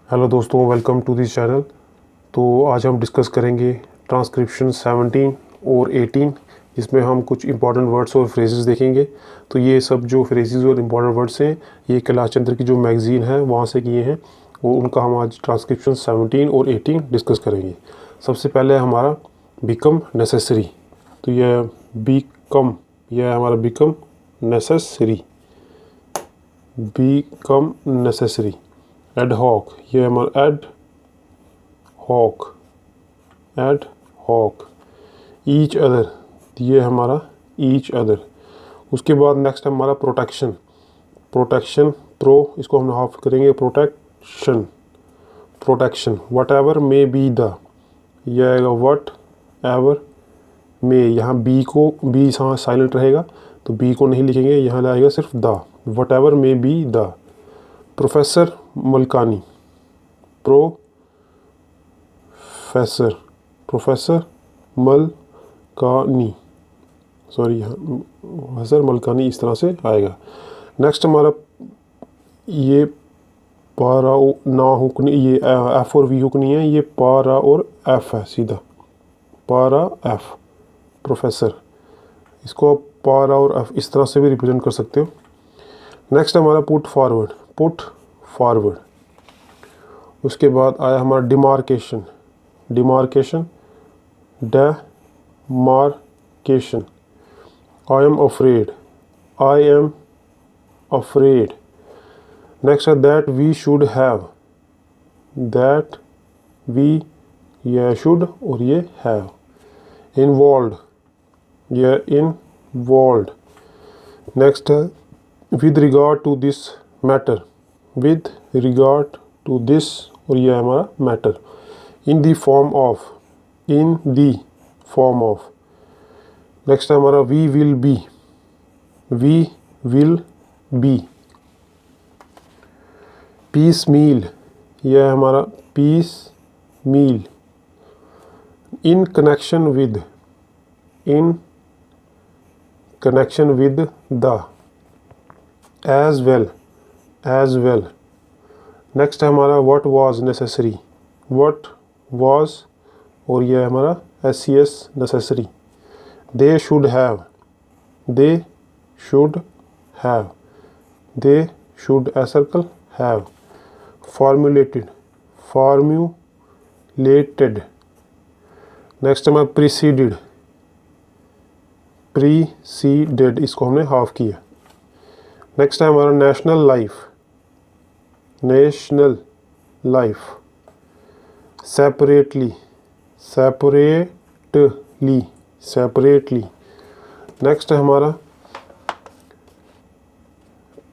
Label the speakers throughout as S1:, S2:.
S1: Hello दोस्तों, welcome to this channel. तो आज हम डिस्कस करेंगे ट्रांसक्रिप्शन 17 और 18, जिसमें हम कुछ इंपॉर्टेंट वर्ड्स और फ्रेजेस देखेंगे। तो ये सब जो फ्रेजेस और इंपॉर्टेंट वर्ड्स हैं, ये कैलाश चंद्र की जो मैगज़ीन है वहाँ से किए हैं, वो उनका हम आज ट्रांसक्रिप्शन 17 और 18 डिस्कस करेंगे। सबसे पहले हमारा बिकम नेसेसरी। तो यह हमारा बिकम नेसेसरी। एड हॉक, ये हमारा एड हॉक। ईच अदर, ये हमारा ईच अदर। उसके बाद नेक्स्ट हमारा प्रोटेक्शन। इसको हम हाफ करेंगे protection. What ever may be the, यह आएगा वट एवर मे, यहाँ बी यहाँ साइलेंट रहेगा तो बी को नहीं लिखेंगे, यहाँ लाएगा सिर्फ the. What ever may be the. Professor Malkani, professor Malkani, professor Malkani, इस तरह से आएगा। नेक्स्ट हमारा ये पारा ना हुक नहीं, ये एफ और वी हुक नहीं है, ये पारा और एफ है, सीधा पारा एफ प्रोफेसर। इसको आप पारा और एफ इस तरह से भी रिप्रेजेंट कर सकते हो। नेक्स्ट हमारा पुट फॉरवर्ड। उसके बाद आया हमारा demarcation. I am afraid. Next है दैट वी शुड हैव, ये शुड और ये हैव। इन्वॉल्व, ये इन्वॉल्व। नेक्स्ट है with regard to this matter, और ये हमारा matter. In the form of. Next है हमारा we will be. Piecemeal, यह है हमारा piecemeal. In connection with the, as well. Next है हमारा व्हाट वाज नेसेसरी, और यह है हमारा SES necessary. They should have. Formulated. Next हमारा प्रीसीडेड, इसको हमने हाफ किया। नेक्स्ट है हमारा नेशनल लाइफ। सेपरेटली। नेक्स्ट है हमारा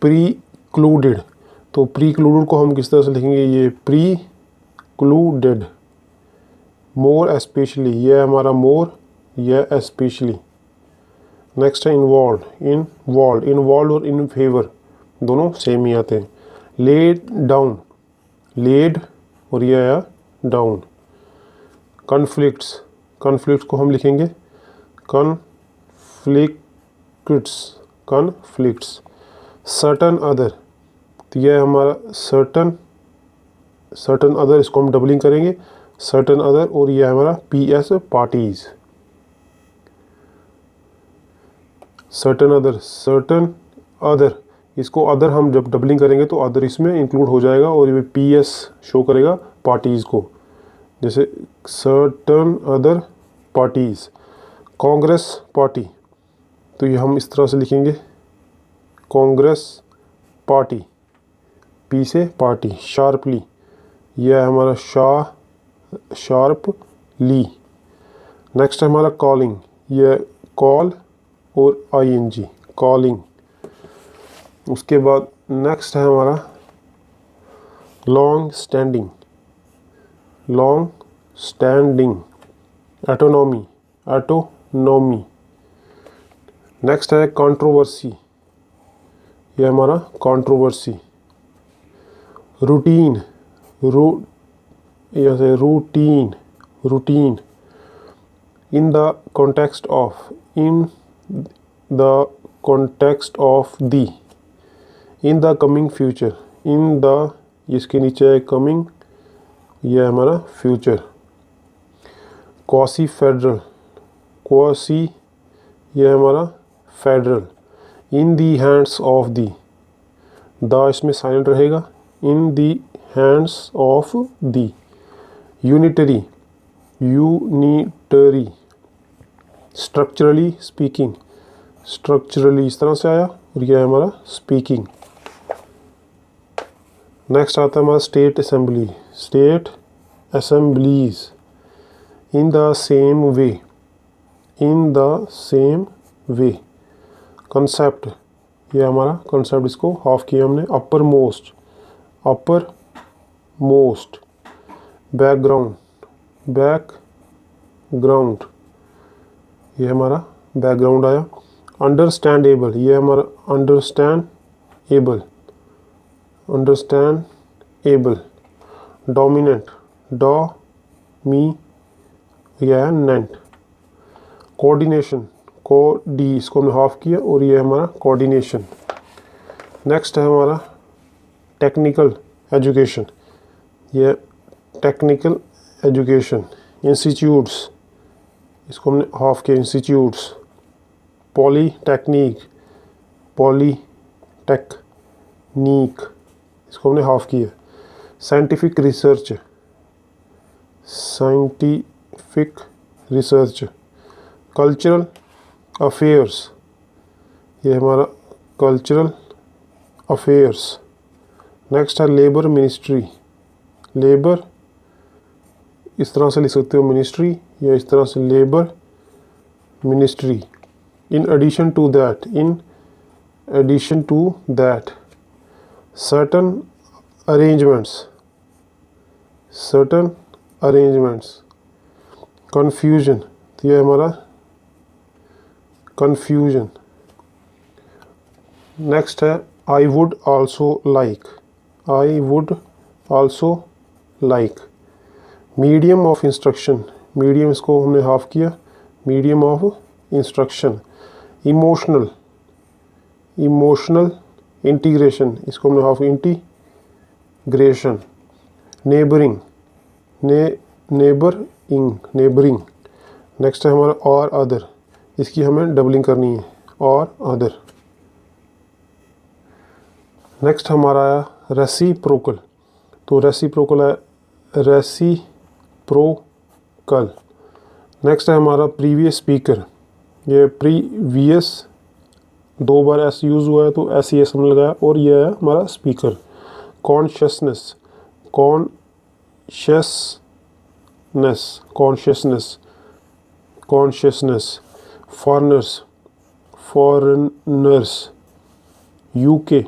S1: प्रीक्लूडेड। तो प्रीक्लूडेड को हम किस तरह से लिखेंगे, ये प्रीक्लूडेड। मोर स्पेशली, ये है हमारा मोर, यह स्पेशली। नेक्स्ट है इन्वॉल्व और इन फेवर दोनों सेम ही आते हैं। लेड और ये आया डाउन। कॉन्फ्लिक्ट्स को हम लिखेंगे कॉन्फ्लिक्ट्स। सर्टन अदर, तो यह है हमारा सर्टन अदर, इसको हम डबलिंग करेंगे, सर्टन अदर, और यह है हमारा PS पार्टीज। सर्टन अदर, इसको अदर हम जब डबलिंग करेंगे तो अदर इसमें इंक्लूड हो जाएगा और ये PS शो करेगा पार्टीज़ को, जैसे certain other parties. Congress party, तो ये हम इस तरह से लिखेंगे कांग्रेस पार्टी, P से पार्टी। शार्पली, यह है हमारा शार्पली। नेक्स्ट है हमारा कॉलिंग, यह कॉल और ING, कॉलिंग। उसके बाद नेक्स्ट है हमारा लॉन्ग स्टैंडिंग। एटोनॉमी। नेक्स्ट है कंट्रोवर्सी, यह हमारा controversy. Routine, in the context of the. In the coming future, इसके नीचे है कमिंग ये है हमारा फ्यूचर। क्वासी फेडरल, क्वासी ये है हमारा federal. In the hands of the, the इसमें साइलेंट रहेगा। In the hands of the. Unitary, unitary. Structurally speaking, structurally इस तरह से आया और यह है हमारा स्पीकिंग। नेक्स्ट आता है हमारा state assembly, state assemblies. In the same way, in the same way. Concept, ये हमारा कंसेप्ट, इसको हाफ किया हमने। Upper most, upper most. Background, background, ये हमारा बैकग्राउंड आया। अंडरस्टैंडेबल, ये हमारा understandable, understandable. Dominant, dominant. Coordination, कोडी इसको हमने हाफ किया और ये हमारा कोऑर्डिनेशन। नेक्स्ट है हमारा टेक्निकल एजुकेशन, ये टेक्निकल एजुकेशन। इंस्टीट्यूट्स, इसको हमने हाफ किया, इंस्टीट्यूट्स। पॉलीटेक्निक, पॉलीटेक्निक, इसको हमने हाफ किया। Scientific research, scientific research. Cultural affairs, ये हमारा कल्चरल अफेयर्स। नेक्स्ट है लेबर मिनिस्ट्री, लेबर इस तरह से लिख सकते हो मिनिस्ट्री, या इस तरह से labour ministry. In addition to that, in addition to that. Certain arrangements, certain arrangements. Confusion, तो ये हमारा कन्फ्यूजन। नेक्स्ट है I would also like, I would also like. Medium of instruction, medium इसको हमने हाफ किया, medium of instruction. Emotional, emotional integration, इसको हमने half integration. Neighbouring, neighbouring, neighbouring. Next है हमारा और अदर, इसकी हमें डबलिंग करनी है, और अदर। नेक्स्ट हमारा आया रेसिप्रोकल, तो रेसिप्रोकल है रेसिप्रोकल। नेक्स्ट है हमारा प्रीवियस स्पीकर, ये प्रीवियस दो बार एस यूज़ हुआ है तो एस एस हमने लगाया, और ये है हमारा speaker. Consciousness, consciousness, consciousness, consciousness. Foreigners, foreigners. UK,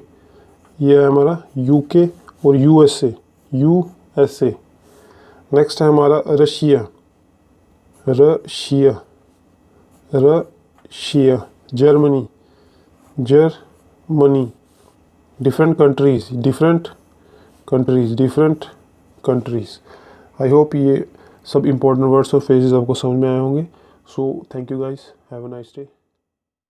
S1: ये है हमारा यूके और यूएसए, यूएसए। नेक्स्ट है हमारा Russia, Russia, Russia. Germany, Germany. Different countries, different countries, different countries. I hope ये सब इंपॉर्टेंट वर्ड्स और फ्रेजेस आपको समझ में आए होंगे। So thank you guys, have a nice day.